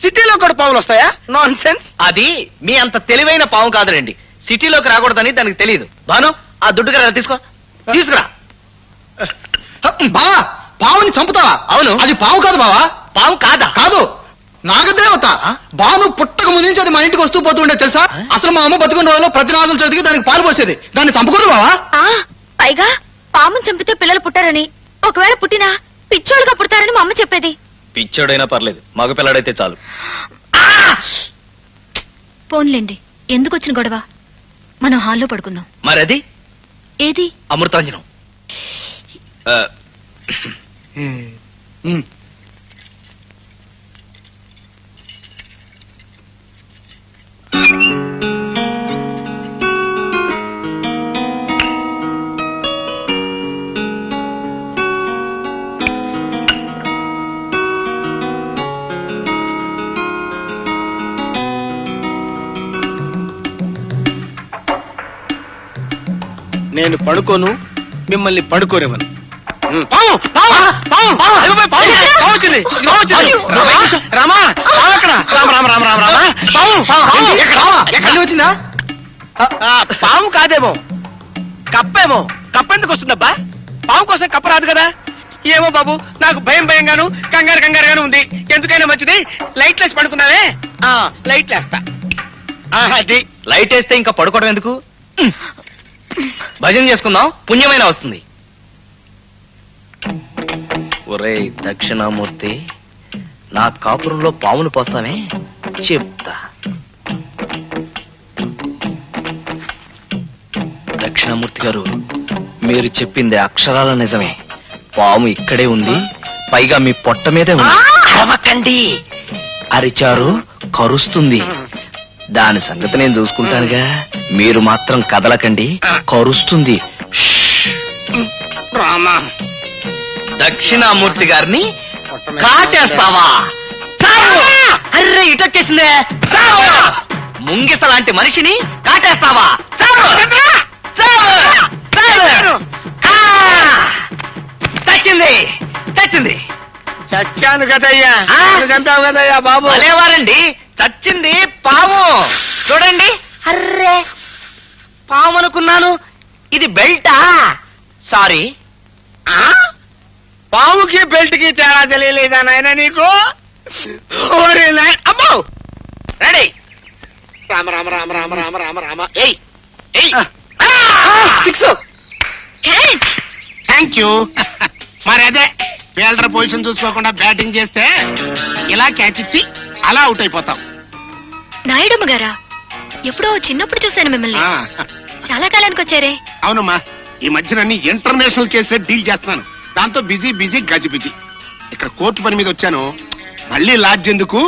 సిటీలో కూడా పావులు వస్తాయా? Non sense. అది మీ అంత తెలివైన పాము కాదులేండి. సిటీలోకి రాకూడదని దానికి తెలియదు. భాను, ఆ దుడ్డుగా తీసుకో, తీసుకురా. బావా, పావుని చంపుతావా? అవును. అది పావు కాదు బావా. పాము కాదా? కాదు, నాగదేవత. బాను పుట్టక ముందు నుంచి అది మా ఇంటికి వస్తూ పోతుండే తెలుసా? అసలు మా అమ్మ బతుకున్న రోజుల్లో ప్రతి నాగుల చవితికి దానికి పాలు పోసేది. దాన్ని చంపకూడదు బావా. పైగా పాముని చంపితే పిల్లలు పుట్టారని, ఒకవేళ పుట్టినా పిచ్చోళ్ళుగా పుడతారని మా అమ్మ చెప్పేది. పిచ్చోడైనా పర్లేదు, మగ పిల్లాడైతే చాలు. పోన్లేండి, ఎందుకు వచ్చిన గొడవ? మనం హాల్లో పడుకుందాం. మరది ఏది? అమృతాంజనం. నేను పడుకోను, మిమ్మల్ని పడుకోనివ్వను. వచ్చిందా? పాము కాదేమో, కప్పేమో. కప్పెందుకు వస్తుందబ్బా? పాము కోసం కప్ప రాదు కదా. ఏమో బాబు, నాకు భయంగాను కంగారుగాను ఉంది. ఎందుకైనా మంచిది లైట్ లేసి పడుకుందామే. లైట్ లేస్తా. అది లైట్ వేస్తే ఇంకా పడుకోవడం ఎందుకు? భజన చేసుకుందాం, పుణ్యమైన వస్తుంది. ఒరేయ్ దక్షిణామూర్తి, నా కాపురంలో పాములు పోస్తామే చెప్తా. దక్షిణామూర్తి గారు, మీరు చెప్పింది అక్షరాల నిజమే. పాము ఇక్కడే ఉంది, పైగా మీ పొట్ట మీదే ఉంది. అరవకండి, అరిచారు కరుస్తుంది. దాని సంగతి నేను చూసుకుంటానుగా. మీరు మాత్రం కదలకండి, కరుస్తుంది. రామా, దక్షిణామూర్తి గారిని కాటేస్తావా? అర్రే, ఇటొచ్చేసిందే. ముంగిస లాంటి మనిషిని కాటేస్తావా? చచ్చింది. చచ్చాను కదయ్యా, చంపావు కదయ్యా బాబు. అలేవారండి, చచ్చింది పాము. చూడండి. అర్రే, పాము అనుకున్నాను, ఇది బెల్టా? సారీ. పాముకి బెల్ట్ కి తేడా తెలియలేదా నాయన నీకు? అబ్బో, రెడీ. రామ రామ రామ రామ రామ రామ రామ. ఏయ్ థ్యాంక్ యూ. మరి అదే ఫీల్డర్ పొజిషన్ చూసుకోకుండా బ్యాటింగ్ చేస్తే ఇలా క్యాచ్ ఇచ్చి అలా అవుట్ అయిపోతాం. నాయుడమ్మ గారా, ఎప్పుడో చిన్నప్పుడు చూశాను మిమ్మల్ని. చాలా కాలానికి వచ్చారే. అవునమ్మా, ఈ మధ్యన అన్ని ఇంటర్నేషనల్ కేసులే డీల్ చేస్తున్నాను. దాంతో బిజీ గజిబిజీ. ఇక్కడ కోర్టు పని మీద వచ్చాను. మళ్ళీ లాడ్జ్ ఎందుకు,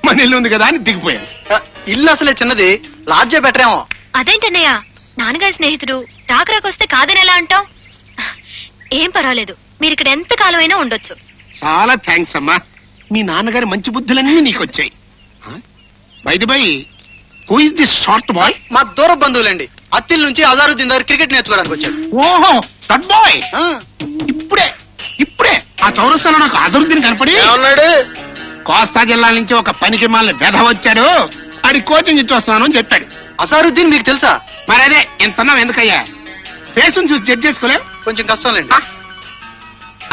మన ఇల్లు ఉంది కదా అని దిగిపోయాను. ఇల్లు అసలే చిన్నది, లాడ్జే బెటర్ ఏమో. అదేంటన్నయ్య, నాన్నగారి స్నేహితుడు రాకరాకొస్తే కాదని ఎలా అంటావు? ఏం పర్వాలేదు, మీరు ఇక్కడ ఎంత కాలమైనా ఉండొచ్చు. చాలా థ్యాంక్స్ అమ్మా. మీ నాన్నగారి మంచి బుద్ధులన్నీ నీకు వచ్చాయి. By who is this short boy? మా దూర బంధువులండి. అత్తిల్ నుంచి అజారుద్దీన్ దగ్గర క్రికెట్ నేర్చుకోవడానికి వచ్చాడు. ఓహో, దట్ బాయ్. ఇప్పుడే ఆ చౌరస్తాలో నాకు అజరుద్దీన్ కనపడి ఉన్నాడు. కోస్తా జిల్లా నుంచి ఒక పనికి మాలిన వెధ వచ్చాడు, ఆడి కోచింగ్ ఇచ్చి వస్తున్నాను అని చెప్పాడు. అజారుద్దీన్ మీకు తెలుసా? మరి అదే ఎంతన్నావు ఎందుకయ్యా? ఫేస్ చూసి జడ్జ్ చేసుకోలేం, కొంచెం కష్టం లేండి.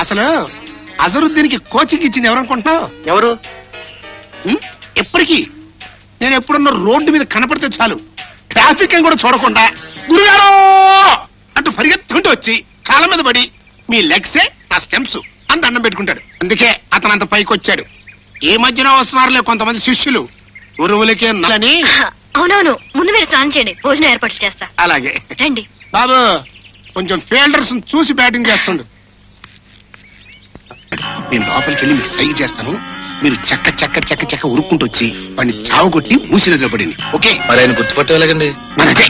అసలు అజరుద్దీన్ కి కోచింగ్ ఇచ్చింది ఎవరనుకుంటున్నావు? ఎవరు? ఎప్పటికీ నేను ఎప్పుడున్న రోడ్డు మీద కనపడితే చాలు, ట్రాఫిక్ అని కూడా చూడకుండా గురుగారు అంటూ పరిగెత్తుకుంటూ వచ్చి కాళ్ళ మీద పడి మీ లెగ్సే నా స్టెంప్స్ అని దండం పెట్టుకుంటాడు. అందుకే అతను అంత పైకి వచ్చాడు. ఈ మధ్యన వస్తున్నారులే కొంతమంది శిష్యులు, గురువులకే నలని. అవునవును, ముందు మీరు స్నానం చేయండి, భోజనం ఏర్పాట్లు చేస్తా. అలాగే రండి బాబు, కొంచెం ఫీల్డర్స్ చూసి బ్యాటింగ్ చేస్తుండు. నేను లోపలికి వెళ్ళి మీకు సైన్ చేస్తాను. మీరు చెక్క ఉరుక్కుంటూ వచ్చి వాడిని చావుకొట్టి మూసి దగ్గర పడింది. ఓకే? మరి ఆయన గుర్తుపట్టేలాగండి. మనదే.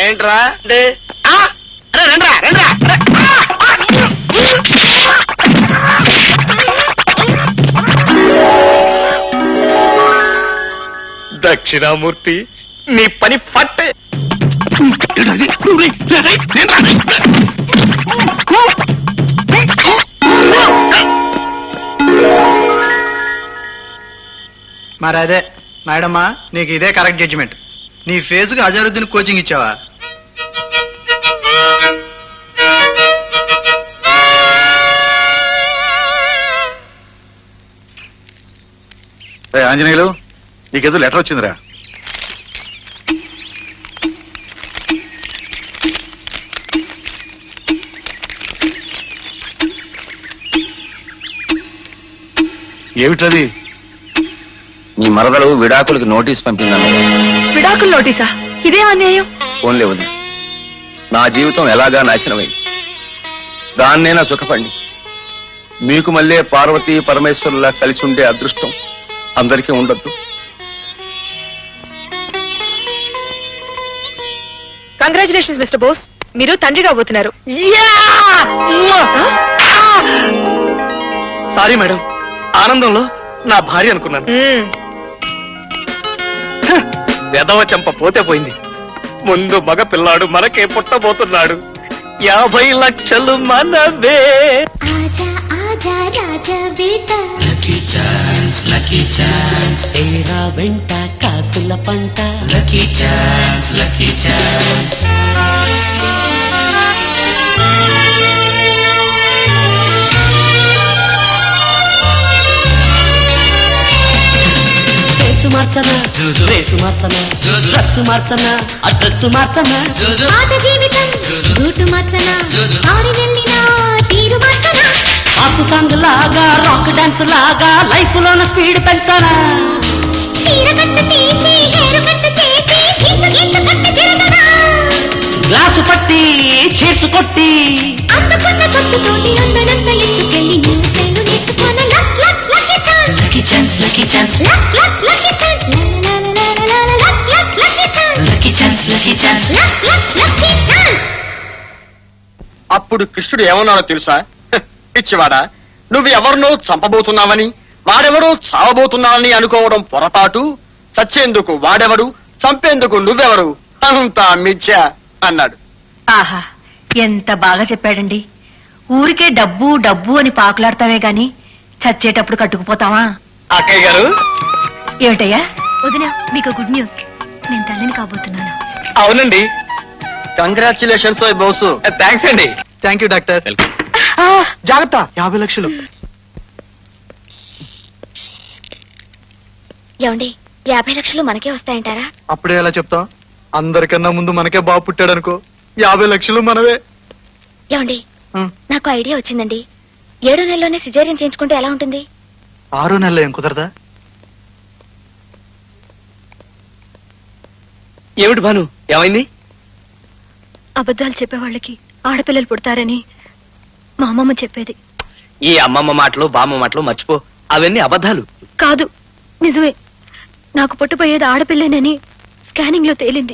ఏంట్రా అరే రండ్రా రండ్రా దక్షిణామూర్తి నీ పని పట్టే. మరి అదే మేడమ్మా, నీకు ఇదే కరెక్ట్ జడ్జిమెంట్. నీ ఫేజ్కి అజరుద్దీన్ కోచింగ్ ఇచ్చావా? ఆంజనేయులు, నీకేదో లెటర్ వచ్చిందిరా. ఏమిటది? నీ మరదలు విడాకులకి నోటీస్ పంపిందన్నయ్య. విడాకుల నోటీసా? ఇదేం అన్యాయం? ఫోన్లే వదిలి, నా జీవితం ఎలాగా నాశనమైంది. దాన్నైనా సుఖపండి. మీకు మళ్ళీ పార్వతీ పరమేశ్వరులా కలిసి ఉండే అదృష్టం అందరికీ ఉండొద్దు. కంగ్రాచులేషన్స్ మిస్టర్ బోస్, మీరు తండ్రి కాబోతున్నారు. సారీ మేడం, ఆనందంలో నా భార్య అనుకున్నాను. వెదవ చెంప పోతే పోయింది. ముందు మగ పిల్లాడు మనకే పుట్టబోతున్నాడు. 50 లక్షలు మనవే. आजा राजा बेटा లక్కీ ఛాన్స్ లక్కీ ఛాన్స్ ఏరా వెంట కాసుల పంట lucky chance lucky chance race మార్చనా రేసు మార్చనా డ్రెస్సు మార్చనా అడ్రస్సు మార్చనా పాత జీవితం రూటు మార్చనా ఆరి వెళ్ళినా తీరు మార్చనా పాపు సాంగ్ లాగా రాక్ డాన్స్ లాగా లైఫ్ లోన స్పీడ్ పెంచనా చీర కట్టు తీసి హేరు కట్టు చేసి గీసు గీసు కట్టు తిరగనా గ్లాసు పట్టి చేసు కొట్టి అందుకున్న కొట్టుతోటి అందనంత ఎత్తుకెళ్ళి నీ కైలు నేర్చుకోన luck luck lucky chance lucky chance lucky chance luck luck lucky chance luck luck lucky chance lucky chance lucky chance luck luck lucky chance. అప్పుడు కృష్ణుడు ఏమన్నాడో తెలుసా? పిచ్చివాడా, నువ్వు ఎవరినో చంపబోతున్నావని వాడెవడో చావబోతున్నావని అనుకోవడం పొరపాటు. చచ్చేందుకు వాడెవడు, చంపేందుకు నువ్వెవరు, అంతా మిథ్య అన్నాడు. ఆహా, ఎంత బాగా చెప్పాడండి. ఊరికే డబ్బు డబ్బు అని పాకులాడతావే గాని చచ్చేటప్పుడు కట్టుకుపోతావా? అక్కయ్య గారు. ఏమిటయ్యా? వదినా, మీకు గుడ్ న్యూస్. నేను తల్లిని కాబోతున్నాను. అవునండి. కంగ్రాచులేషన్స్ బోసు. థ్యాంక్స్ అండి. Thank you doctor. జాగ్రత్త, 50 లక్షలు. ఏమండి, 50 లక్షలు మనకే వస్తాయంటారా? అప్పుడే ఎలా చెప్తాం? అందరికన్నా ముందు మనకే బాబు పుట్టాడు అనుకో, 50 లక్షలు మనవే. ఏమండి, ఉం. నాకు ఐడియా వచ్చిందండి. 7 నెలల్లోనే సిజేరియన్ చేయించుకుంటే ఎలా ఉంటుంది? 6 నెలలు ఏం కుదరదా? ఏమిటి భాను, ఏమైంది? అబద్ధాలు చెప్పేవాళ్ళకి ఆడపిల్లలు పుడతారని మా అమ్మమ్మ చెప్పేది. ఈ అమ్మమ్మ మాటలు బామ్మ మాటలు మర్చిపో. అవన్నీ అబద్ధాలు. కాదు, నిజమే. నాకు పుట్టబోయేది ఆడపిల్లనని స్కానింగ్ లో తేలింది.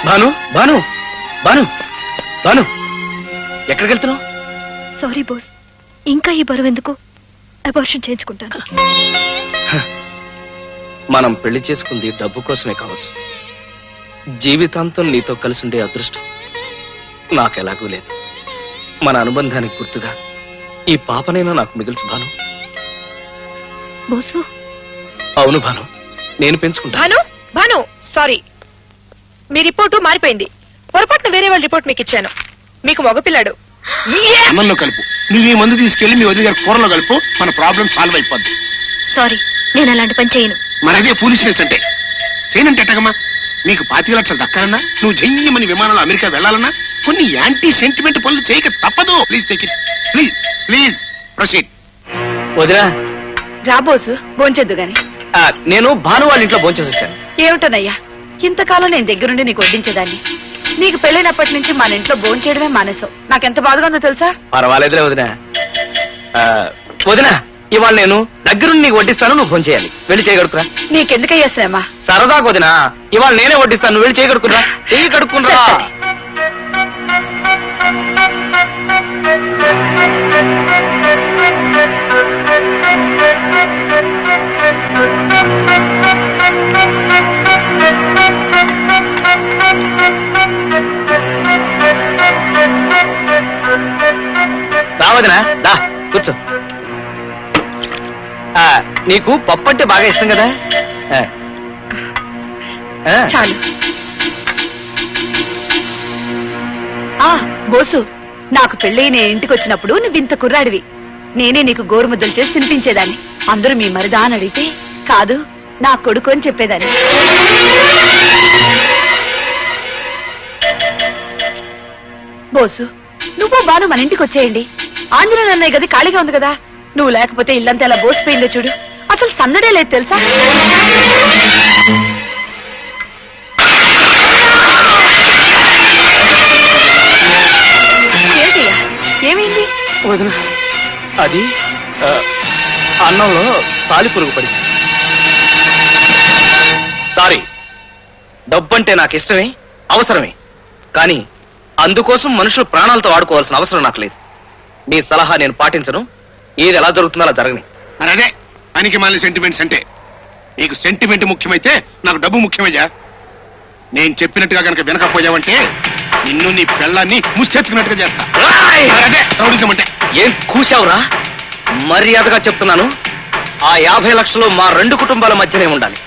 భాను భాను భాను భాను, ఎక్కడికి వెళ్తున్నావు? సారీ బోస్, ఇంకా ఈ బరువు ఎందుకు? అబార్షన్ చేయించుకుంటాను. మనం పెళ్లి చేసుకుంది డబ్బు కోసమే కావచ్చు. జీవితాంతం నీతో కలిసి ఉండే అదృష్టం నాకెలాగూ లేదు. మన అనుబంధానికి గుర్తుగా ఈ పాపనైనా నాకు మిగిల్చు భాను. బోసు, అవును భాను, నేను పెంచుకుంటా. భాను భాను, సారీ, మీ రిపోర్టు మారిపోయింది. పొరపాటున వేరే వాళ్ళ రిపోర్ట్ మీకు ఇచ్చాను. మీకు మగపిల్లాడు. అన్నంలో కలుపు. నువ్వు ఈ మందు తీసుకెళ్లి మీ వదిలి గారి కూరలో కలుపు, మన ప్రాబ్లం సాల్వ్ అయిపోద్ది. సారీ, నేను అలాంటి పని చేయను. మరి అదే ఫూలిష్నెస్ అంటే. చేయనంటే ఎట్టగమ్మా? నీకు 25 లక్షలు దక్కాలన్నా, నువ్వు జయ్యమని విమానంలో అమెరికా వెళ్లాలన్నా కొన్ని యాంటీ సెంటిమెంట్ పనులు చేయక తప్పదు. Please take it. Please please proceed. వదినా, రాబోసు, భోంచొద్దు గాని. నేను భాను వాళ్ళ ఇంట్లో భోంచేసి వచ్చాను. ఏమిటోనయ్యా, ఇంతకాలం నేను దగ్గరుండి నీకు వడ్డించేదాన్ని. నీకు పెళ్ళైనప్పటి నుంచి మన ఇంట్లో భోంచేయడమే మానేసావు. నాకెంత బాధగా ఉందో తెలుసా? పర్వాలేదులే వదినా. వదినా ఇవాళ నేను దగ్గరుండి నీకు వడ్డిస్తాను, నువ్వు ఫోన్ చేయాలి. వెళ్ళి చేయగడుకురా. నీకెందుకయ్యా శ్రమ? సరదా వదినా, ఇవాళ నేనే వడ్డిస్తాను, నువ్వు వెళ్ళి చేయగడుకురా. చెయ్యి కడుక్కునరా. రావదినా, దా కూర్చో. నీకు పప్పు అంటే బాగా ఇష్టం కదా. చాలు. బోసు, నాకు పెళ్ళి నేను ఇంటికి వచ్చినప్పుడు నువ్వు ఇంత కుర్రాడివి. నేనే నీకు గోరుముద్దలు చేసి తినిపించేదాన్ని. అందరూ మీ మరిదా అని అడిగితే కాదు నా కొడుకు అని చెప్పేదాన్ని. బోసు, నువ్వు బాను మన ఇంటికి వచ్చేయండి. ఆంజనేయ అన్నయ్య గది ఖాళీగా ఉంది కదా. నువ్వు లేకపోతే ఇల్లంతా ఎలా బోసిపోయిందో చూడు. అసలు సన్నడే లేదు తెలుసా. ఏంటయ్యా, ఏమైంది? వదిన, అది అన్నంలో సాలి పురుగు పడింది. సారీ, డబ్బంటే నాకు ఇష్టమే, అవసరమే. కానీ అందుకోసం మనుషులు ప్రాణాలతో ఆడుకోవాల్సిన అవసరం నాకు లేదు. నీ సలహా నేను పాటించను. ఏది ఎలా జరుగుతుందో అలా జరగని. మరి అదే పనికి మాలిన సెంటిమెంట్స్ అంటే. నీకు సెంటిమెంట్ ముఖ్యమైతే నాకు డబ్బు ముఖ్యమయ్యా. నేను చెప్పినట్టుగా కనుక వినకపోయావంటే నిన్ను నీ పెళ్ళాన్ని ముష్టెత్తుకున్నట్టుగా చేస్తా. అదే రౌడిజం అంటే. ఏం కూశావురా? మర్యాదగా చెప్తున్నాను, ఆ 50 లక్షలు మా 2 కుటుంబాల మధ్యనే ఉండాలి.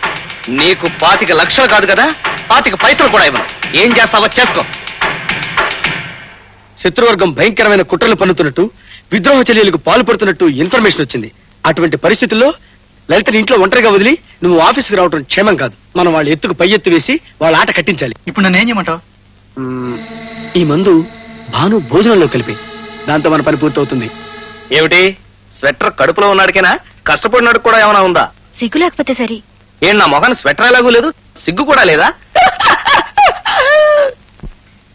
నీకు 25 లక్షలు కాదు కదా, 25 పైసలు కూడా ఇవ్వను. ఏం చేస్తావో చేసుకో. శత్రువర్గం భయంకరమైన కుట్రలు పన్నుతున్నట్టు, విద్రోహ చర్యలకు పాల్పడుతున్నట్టు ఇన్ఫర్మేషన్ వచ్చింది. అటువంటి పరిస్థితుల్లో లలితని ఇంట్లో ఒంటరిగా వదిలి నువ్వు ఆఫీసుకు రావడం క్షేమం కాదు. మనం వాళ్ళ ఎత్తుకు పై ఎత్తు వేసి వాళ్ళ ఆట కట్టించాలి. ఇప్పుడు నన్ను ఏం చేయమంటావు? ఈ మందు భాను భోజనంలో కలిపి, దాంతో మన పని పూర్తవుతుంది. ఏమిటి, స్వెటర్ కడుపులో ఉన్నాడికేనా? కష్టపడినాడు కూడా ఏమైనా ఉందా? సిగ్గు లేకపోతే సరి. ఏం నా మొఖాన్ని స్వెటర్ ఎలాగూ లేదు, సిగ్గు కూడా లేదా?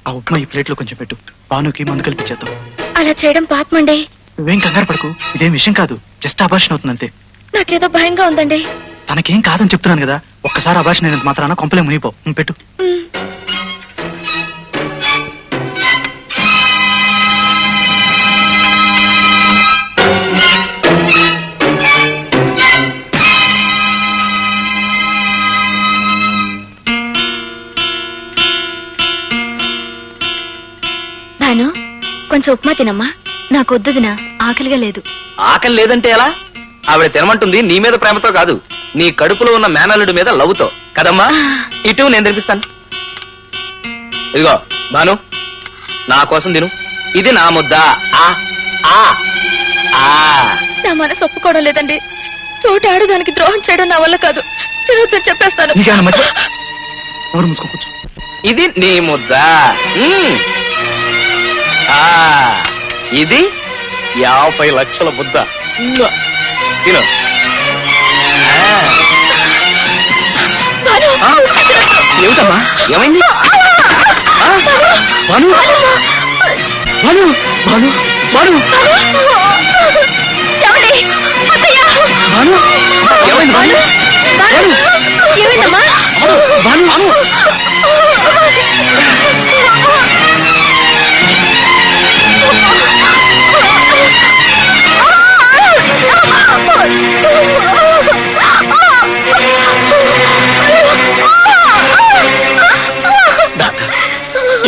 ఆ ఉప్మా ఈ ప్లేట్ లో కొంచెం పెట్టు. భానుకి మందు కల్పించేద్దాం. అలా చేయడం పాపమండి. నువ్వేం కంగారు పడకు, ఇదేం విషయం కాదు. జస్ట్ అబార్షన్ అవుతుంది అంతే. నాకేదో భయంగా ఉందండి. తనకేం కాదని చెప్తున్నాను కదా. ఒక్కసారి అబార్షన్ అయినంత మాత్రాన కొంపలే మునిగిపో. నువ్వు పెట్టు. భాను, కొంచెం ఉప్మా తినమ్మా. నాకొద్దుదినా, ఆకలిగా లేదు. ఆకలి లేదంటే ఎలా? ఆవిడ తినమంటుంది నీ మీద ప్రేమతో కాదు, నీ కడుపులో ఉన్న మేనల్లుడి మీద లవ్వుతో కదమ్మా. ఇటు నేను తినిపిస్తాను. ఇదిగో భాను, నా కోసం తిను. ఇది నా ముద్ద. నా మనసు ఒప్పుకోవడం లేదండి. తోటి ఆడదానికి ద్రోహం చేయడం నా వల్ల కాదు. తిరుగుతూ చెప్పేస్తాను. నీకేమన్నా మధ్య ఎవరు మూసుకోవచ్చు. ఇది నీ ముద్ద. ఇది 50 లక్షల ముద్ద. తిను. ఏమిటమ్మా, ఏమైంది? భాను, భాను, భాను, భాను, భాను, ఏమైంది? భాను, ఏమైందమ్మా? భాను, భాను.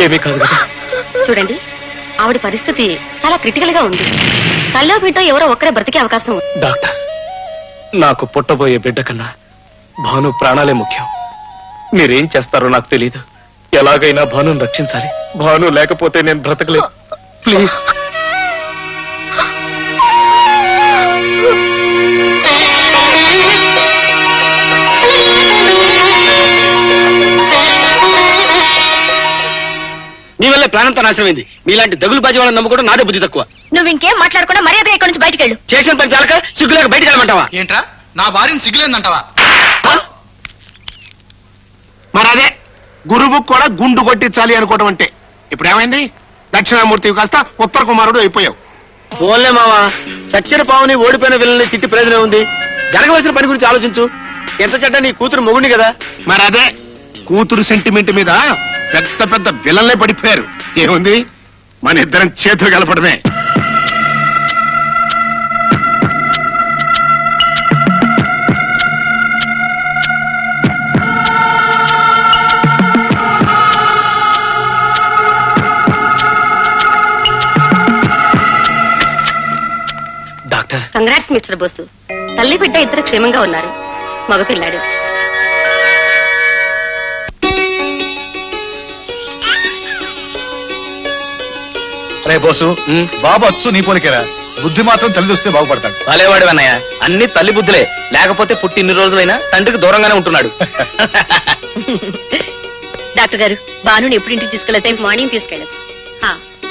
ఏమీ కాదు కదా. చూడండి, ఆవిడ పరిస్థితి చాలా క్రిటికల్ గా ఉంది. తల్లో బిడ్డ ఎవరో ఒక్కరే బ్రతికే అవకాశం ఉంది. డాక్టర్, నాకు పుట్టబోయే బిడ్డ కన్నా భాను ప్రాణాలే ముఖ్యం. మీరేం చేస్తారో నాకు తెలియదు. ఎలాగైనా భానుని రక్షించాలి. భాను లేకపోతే నేను బ్రతకలేదు. ప్లీజ్. నీ వల్ల ప్రాణంతో నాశనమైంది. మీలాంటి దగులు బాజీ వాళ్ళని నమ్ముకోవడం నాదే బుద్ధి తక్కువ. నువ్వు ఇంకేం మాట్లాడకుండా మర్యాద ఇక్కడి నుంచి బయటికి వెళ్ళు. చేసిన పని చాలక సిగ్గులేక బయటికి వెళ్ళమంటావా? ఏంట్రా, నా భార్యను సిగ్గులేదంటావా? మరి అదే గురువు కూడా గుండు కొట్టించాలి అనుకోవడం అంటే. ఇప్పుడు ఏమైంది? దక్షిణామూర్తి కాస్త ఉత్తర కుమారుడు అయిపోయావు. పోన్లే మావా, చచ్చిన పావుని ఓడిపోయిన విల్లని తిట్టి ప్రయోజనం ఉంది. జరగవలసిన పని గురించి ఆలోచించు. ఎంత చెడ్డ నీ కూతురు మొగుండి కదా. మరి అదే కూతురు సెంటిమెంట్ మీద పెద్ద పెద్ద విలన్లే పడిపోయారు. ఏముంది, మన ఇద్దరం చేతులు కలపడమే. డాక్టర్, కంగ్రాట్స్ మిస్టర్ బోసు. తల్లి బిడ్డ ఇద్దరు క్షేమంగా ఉన్నారు. మగపిల్లాడు. రే బోసు, బాబు అచ్చు నీ పోలికేరా, బుద్ధి మాత్రం తల్లి చూస్తే బాగుపడతాడు. భలేవాడు అన్నయ్య, అన్ని తల్లి బుద్ధులే. లేకపోతే పుట్టి ఇన్ని రోజులైనా తండ్రికి దూరంగానే ఉంటున్నాడు. డాక్టర్ గారు, బానుని ఎప్పుడు ఇంటికి తీసుకెళ్తే మార్నింగ్ తీసుకెళ్ళచ్చు.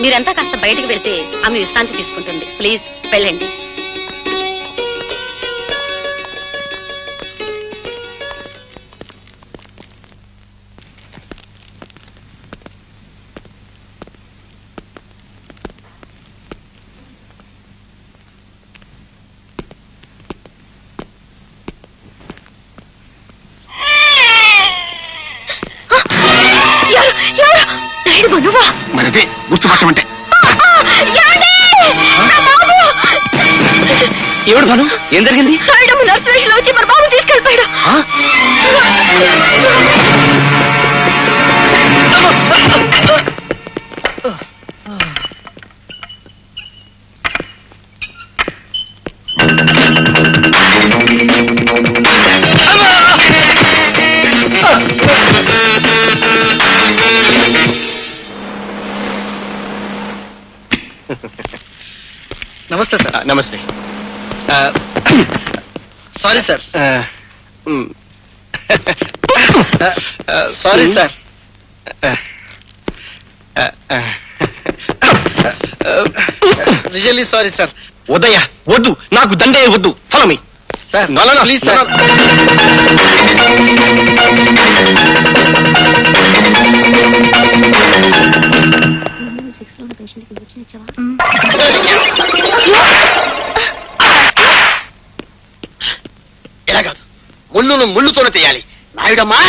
మీరంతా కాస్త బయటికి వెళ్తే ఆమె విశ్రాంతి తీసుకుంటుంది. ప్లీజ్ వెళ్ళండి. మరి అదే గుర్తుపట్టమంటే. ఏమిటి భాను, ఏం జరిగింది? నర్సరీలో వచ్చి మరి బాబు తీసుకెళ్ళిపోయాడు. నమస్తే సార్. నమస్తే. Sorry sir. Sorry sir. Really sorry sir. ఉదయ వద్దు, నాకు దండే వద్దు. Follow me sir. Please sir. ఎలా కాదు, ముళ్ళును ముళ్ళుతోనే తీయాలి. నాయుడమ్మా,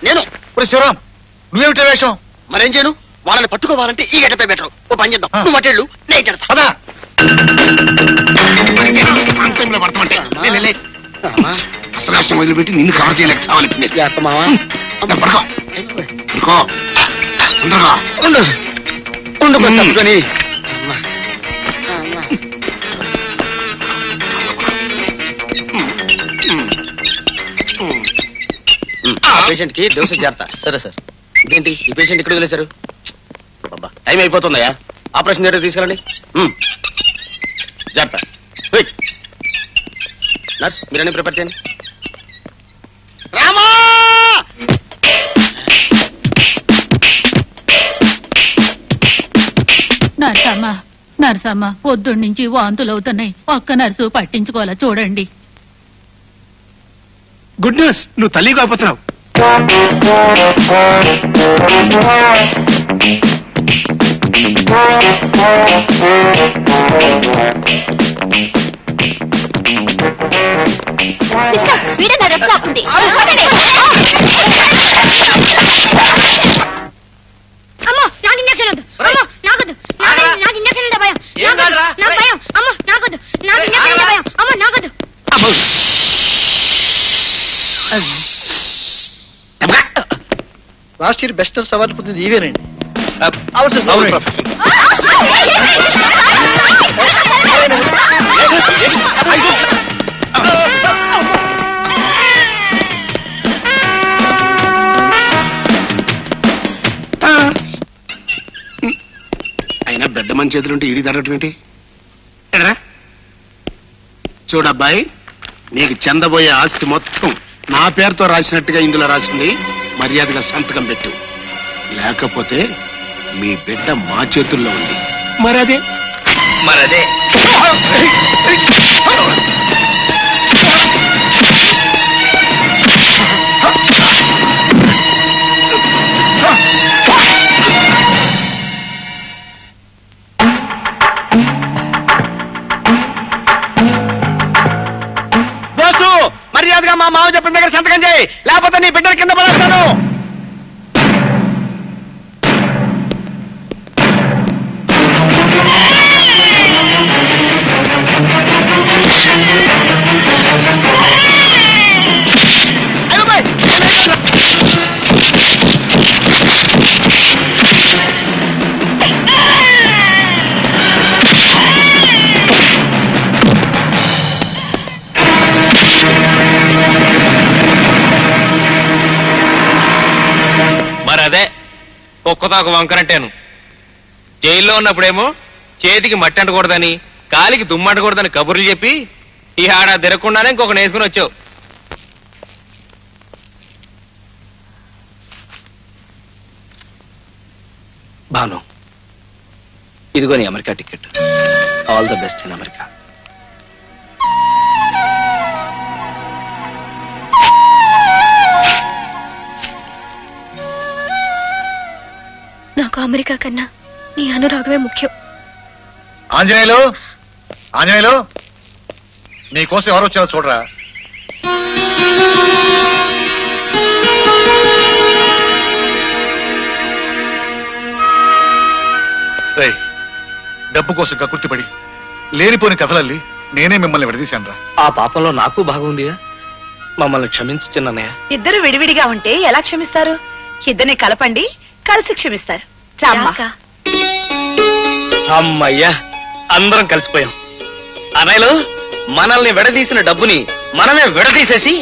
నేను శివరాం, నువ్వేమిటి వేషం? మరేం చేయను, వాళ్ళని పట్టుకోవాలంటే ఈ గడ్డపై బెటర్. ఓ పని చేద్దాం, నువ్వు అటెళ్ళు, నేను గడప. పదా. పడతామంటే అసలు రాష్ట్రం వదిలిపెట్టి నిన్ను కవర్ చేయలేక చావాలి. మావా పడుకో పడుకో తొందరగా ఉండు తప్పుకొని. పేషెంట్ కి డోసు జాగ్రత్త. సరే సార్. ఇదేంటి ఈ పేషెంట్ ఇక్కడ వదిలేశారు? టైం అయిపోతుందయ్యా, ఆపరేషన్ థియేటర్ తీసుకెళ్ళండి. జాగ్రత్త. వెయిట్. నర్స్, మీరన్నీ ప్రిపేర్ చేయండి. రామా! నర్సమ్మ పొద్దున్న నుంచి వాంతులు అవుతున్నాయి. ఒక్క నర్సు పట్టించుకోవాలా చూడండి. గుడ్ న్యూస్, నువ్వు తల్లి కాకపోతున్నావు. వీడన్నా రెస్ట్ ఆపుంది. అమ్మో, last year best nurse award పొందింది ఈవేనండి. అవును సార్, అవును సార్. అయినా బిడ్డ మన చేతులుంటే ఈడి తగ్గటం ఏంటి? ఎడరా చూడబ్బాయి, నీకు చెందబోయే ఆస్తి మొత్తం నా పేరుతో రాసినట్టుగా ఇందులో రాసింది. మర్యాదగా సంతకం పెట్టు, లేకపోతే మీ బిడ్డ మా చేతుల్లో ఉంది. మరదే బోసు, మర్యాదగా మా మావ చెప్పిన దగ్గర సంతకం చేయి, లేకపోతే నీ బిడ్డల కింద పడేస్తాను. మరదే ఒక్కతాకు వంకరంటేను. జైల్లో ఉన్నప్పుడేమో చేతికి మట్టి అంటకూడదని, కాలికి దుమ్మంటకూడదని కబుర్లు చెప్పి ఈ ఆడ తిరగకుండానే ఇంకొక నేసుకుని వచ్చావు. భాను, ఇదిగో నీ America ticket. All the best in America. నాకు అమెరికా కన్నా నీ అనురాగమే ముఖ్యం. ఆంజనేయులు, ఆంజనేయులు, నీకోసం ఎవరు వచ్చారో చూడరా. రేయ్, డబ్బు కోసం కక్కుర్తిపడి లేనిపోని కథలల్లి నేనే మిమ్మల్ని విడదీశాను రా. ఆ పాపంలో నాకు భాగం ఉందిగా. మమ్మల్ని క్షమించు చిన్నయ్య. ఇద్దరు విడివిడిగా ఉంటే ఎలా క్షమిస్తారు? ఇద్దరిని కలపండి, కలిసి క్షమిస్తారు. రామ్మా. అమ్మయ్యా, అందరం కలిసిపోయాం. అన్నయ్యలు, మనల్ని విడదీసిన డబ్బుని మనమే విడదీసేసి